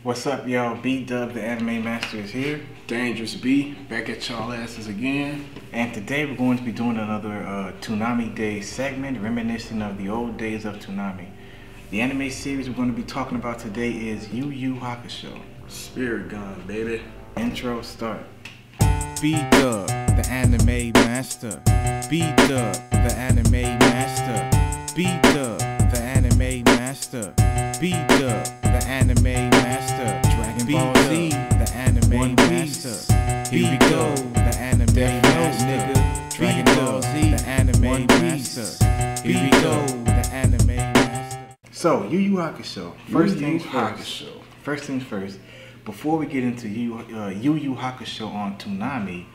What's up, y'all? B-Dub, the Anime Master, is here. Dangerous B, back at y'all asses again. And today we're going to be doing another Toonami Day segment, reminiscing of the old days of Toonami. The anime series we're going to be talking about today is Yu Yu Hakusho. Spirit gun, baby. Intro, start. B-Dub, the Anime Master. B-Dub, the Anime Master. B-Dub, the Anime Master. B-Dub, the Anime Master. Dragon Ball Z, the Anime Master. Here we go, the Anime Master. Dragon Ball Z, the Anime Master. Here we go, the Anime Master. So, Yu Yu Hakusho. First things first. Before we get into Yu Yu Hakusho on Toonami,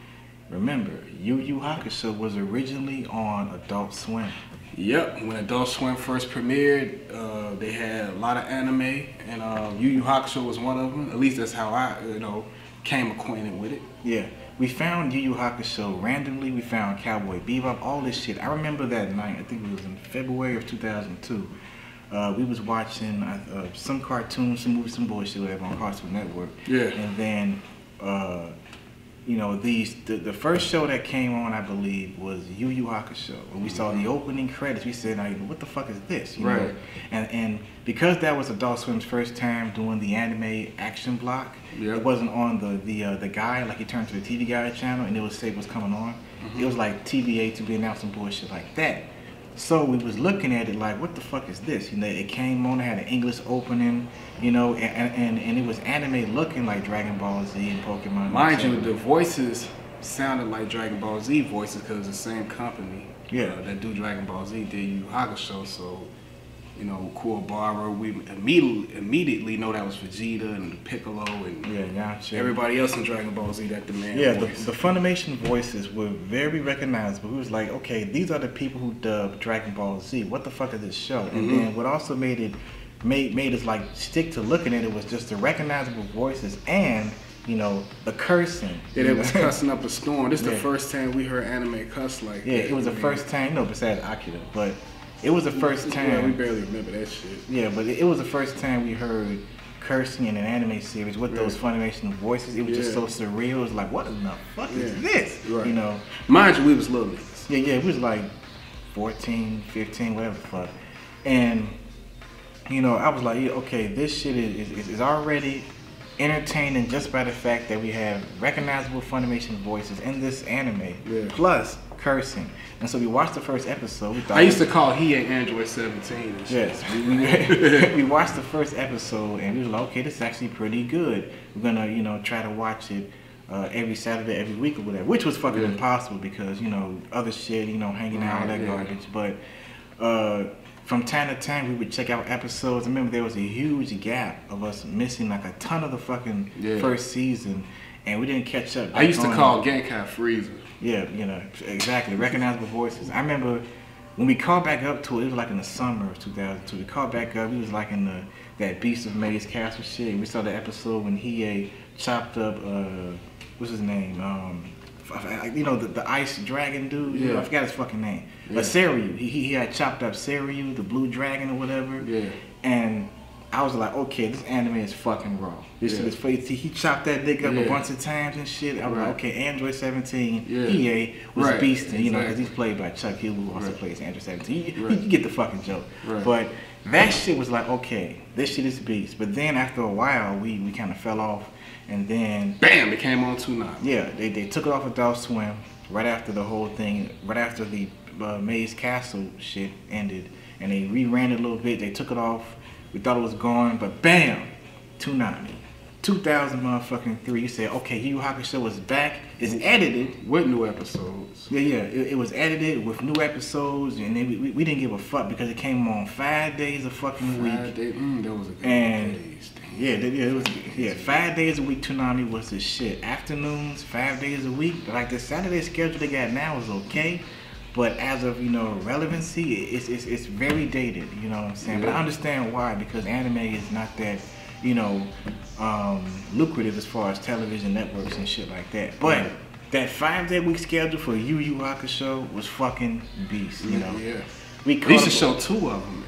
remember, Yu Yu Hakusho was originally on Adult Swim. Yep, when Adult Swim first premiered, they had a lot of anime, and Yu Yu Hakusho was one of them. At least that's how I, came acquainted with it. Yeah, we found Yu Yu Hakusho randomly. We found Cowboy Bebop, all this shit. I remember that night. I think it was in February of 2002. We was watching some cartoons, some movies, some bullshit, whatever, on Cartoon Network. Yeah. And then, the first show that came on, I believe, was Yu Yu Hakusho. When we saw the opening credits, we said, what the fuck is this? You know? And because that was Adult Swim's first time doing the anime action block, it wasn't on the guide, like he turned to the TV Guide channel and it would say what's coming on. It was like TVA to be announcing bullshit like that. So we was looking at it like, what the fuck is this? It came on, it had an English opening, and it was anime looking like Dragon Ball Z and Pokemon. Mind you, the voices sounded like Dragon Ball Z voices because the same company that do Dragon Ball Z did Yu Yu Hakusho. So, Kuwabara, we immediately know that was Vegeta and Piccolo and everybody else in Dragon Ball Z that demand voice. The Funimation voices were very recognizable. We was like, okay, these are the people who dubbed Dragon Ball Z. What the fuck is this show? And then what also made us like stick to looking at it was just the recognizable voices and the cursing. Yeah, they was cussing up a storm. This is the first time we heard anime cuss like that. Yeah, it was the first time, besides Akira, but it was the first time. Yeah, we barely remember that shit. Yeah, but it was the first time we heard cursing in an anime series with those Funimation voices. It was just so surreal. It was like, what in the fuck is this? Right. Mind you, we was little niggas. Yeah, we was like 14, 15, whatever the fuck. And, I was like, okay, this shit is already entertaining just by the fact that we have recognizable Funimation voices in this anime, plus cursing. And so we watched the first episode. I used to call Android 17 and shit. Yes, we watched the first episode and we was like, okay, this is actually pretty good. We're gonna, try to watch it every Saturday, every week or whatever, which was fucking impossible because, other shit, hanging out, all that garbage. But from time to time, we would check out episodes. I remember there was a huge gap of us missing like a ton of the fucking first season, and we didn't catch up. I used to call Genkai Freezer. Yeah, exactly. Recognizable voices. I remember when we called back up to it, it was like in the summer of 2002. We called back up, we was like in that Beast of Maze Castle shit. And we saw the episode when he chopped up, what's his name? The ice dragon dude. I forgot his fucking name. But Seiryu. He had chopped up Seiryu, the blue dragon or whatever. Yeah. And I was like, okay, this anime is fucking raw. This shit is funny. He chopped that dick up a bunch of times and shit. I was like, okay, Android 17, EA was beasting, because he's played by Chuck Hill, who also plays Android 17. You get the fucking joke. But that shit was like, okay, this shit is beast. But then after a while, we kind of fell off. And then bam, it came on Toonami. Yeah, they took it off Adult Swim right after the whole thing, right after the Maze Castle shit ended, and they reran it a little bit. They took it off. We thought it was gone, but bam, Toonami, 2003. You said, okay, Yu Yu Hakusho is back. It's edited with new episodes. It was edited with new episodes, and then we didn't give a fuck because it came on 5 days a fucking week. That was a good days. It was 5 days a week. Toonami was the shit. Afternoons, 5 days a week. Like the Saturday schedule they got now is okay, but as of relevancy, it's very dated. You know what I'm saying? But I understand why, because anime is not that lucrative as far as television networks and shit like that. But that 5 day week schedule for Yu Yu Hakusho was fucking beast. They used to show 2 of them.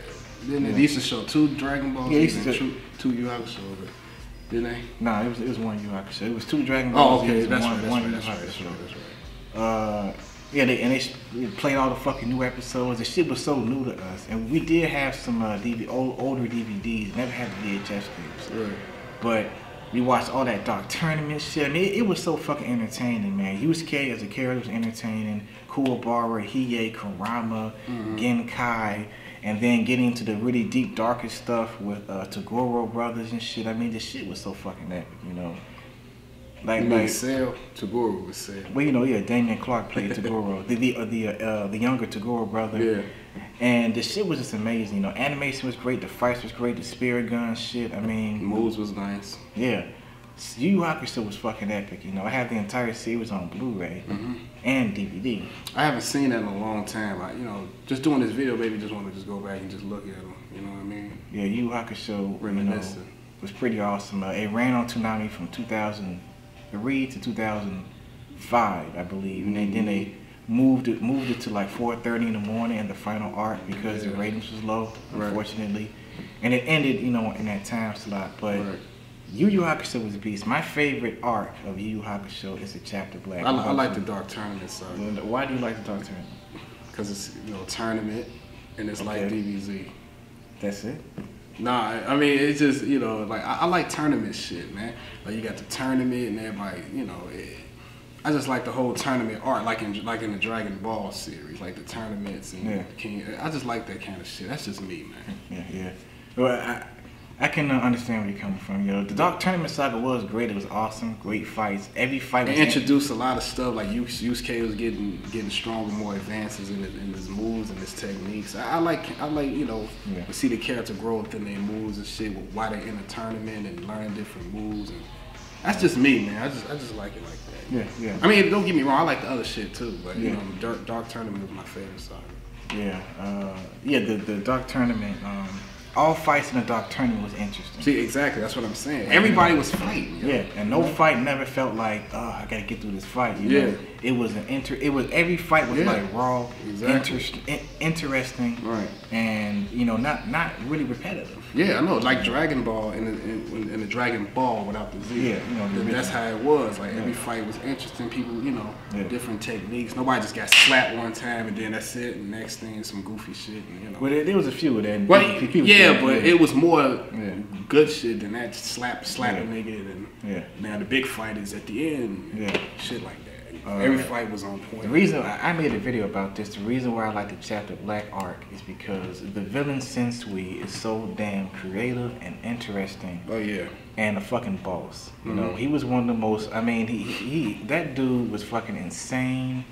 They used to show 2 Dragon Balls and 2 Yu Yu Hakusho. Didn't they? Nah, it was one Yu Yu Hakusho. It was 2 Dragon Ball Oh, okay, Z's, that's one right. Yu Yu Hakusho. Yeah, they played all the fucking new episodes. The shit was so new to us, and we did have some older DVDs. Never had the VHS tapes, right. But we watched all that Dark Tournament shit. I mean, it was so fucking entertaining, man. Yusuke as a character was entertaining. Kuwabara, Hiei, Kurama, Genkai, and then getting into the really deep, darkest stuff with Toguro brothers and shit. I mean, the shit was so fucking epic, you know. Like Cell, Toguro was Cell. Well, you know, yeah, Damian Clark played Toguro, the younger Toguro brother. Yeah. And the shit was just amazing. You know, animation was great, the fights was great, the spirit gun shit. I mean, the moves was nice. Yeah. Yu Yu Hakusho was fucking epic. You know, I have the entire series on Blu-ray and DVD. I haven't seen that in a long time. You know, just doing this video, maybe just want to just go back and just look at them. You know what I mean? Yeah, Yu Yu Hakusho, reminiscing. Was pretty awesome. It ran on Toonami from 2003 to 2005, I believe, and then they moved it to like 4:30 in the morning in the final arc because the ratings was low, unfortunately, and it ended, you know, in that time slot. But Yu Yu Hakusho was a beast. My favorite arc of Yu Yu Hakusho is the chapter Black. I like the Dark Tournament side. Why do you like the Dark Tournament? Because it's, you know, tournament and it's like DBZ. That's it? Nah, I mean, it's just, you know, like, I like tournament shit, man. Like, you got the tournament and everybody, you know, I just like the whole tournament art, like in the Dragon Ball series, like the tournaments and King. I just like that kind of shit. That's just me, man. Yeah. Well, I can understand where you're coming from. You know, the Dark Tournament saga was great. It was awesome. Great fights. Every fight was introduced a lot of stuff. Like Yusuke was getting stronger, more advances in his moves and his techniques. I like you know, to see the character growth in their moves and shit. Why they're in a tournament and learning different moves. And that's just me, man. I just like it like that. Yeah. I mean, don't get me wrong. I like the other shit too, but you know, Dark Tournament was my favorite saga. The Dark Tournament. All fights in the Dark Tournament was interesting. See, exactly. That's what I'm saying. Everybody was fighting. Yeah, and no fight never felt like, oh, I gotta get through this fight. You know? It was every fight was like raw, interesting, and you know, not really repetitive. Yeah, I know. Like Dragon Ball in the Dragon Ball without the Z. Yeah, you know, that's how it was. Like every fight was interesting. People, you know, different techniques. Nobody just got slapped one time and then that's it. And next thing, some goofy shit. And, you know. Well, there was a few of that. Well, but it was more good shit than that slap a nigga and now the big fight is at the end. Shit like that. Every fight was on point. The reason I made a video about this, the reason why I like the chapter Black arc is because the villain Sensui is so damn creative and interesting. Oh yeah. And a fucking boss. You know, he was one of the most. I mean, he that dude was fucking insane.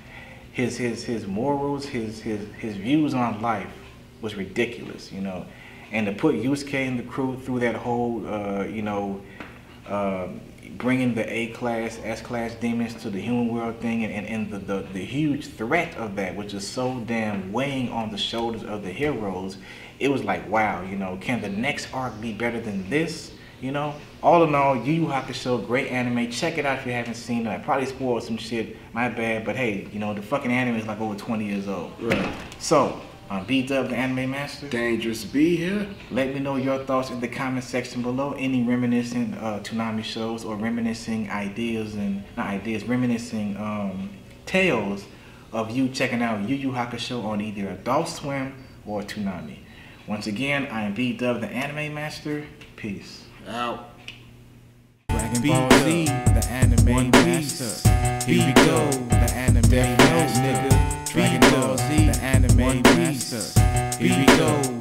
His morals, his views on life was ridiculous. You know. And to put Yusuke and the crew through that whole, bringing the A-class, S-class demons to the human world thing, and the huge threat of that, which is so damn weighing on the shoulders of the heroes, it was like, wow, you know, can the next arc be better than this? You know, all in all, Yu Yu Hakusho, great anime. Check it out if you haven't seen it. I probably spoiled some shit, my bad, but hey, you know, the fucking anime is like over 20 years old. Right. So, B-Dub, the Anime Master. Dangerous B here. Let me know your thoughts in the comment section below. Any reminiscing Toonami shows or reminiscing reminiscing tales of you checking out Yu Yu Hakusho on either Adult Swim or Toonami. Once again, I am B-Dub, the Anime Master. Peace. Out. Dragon Ball Z, the Anime Master. Here we go, the Anime Master. Dragon Ball Z, the Anime Master. Here we go.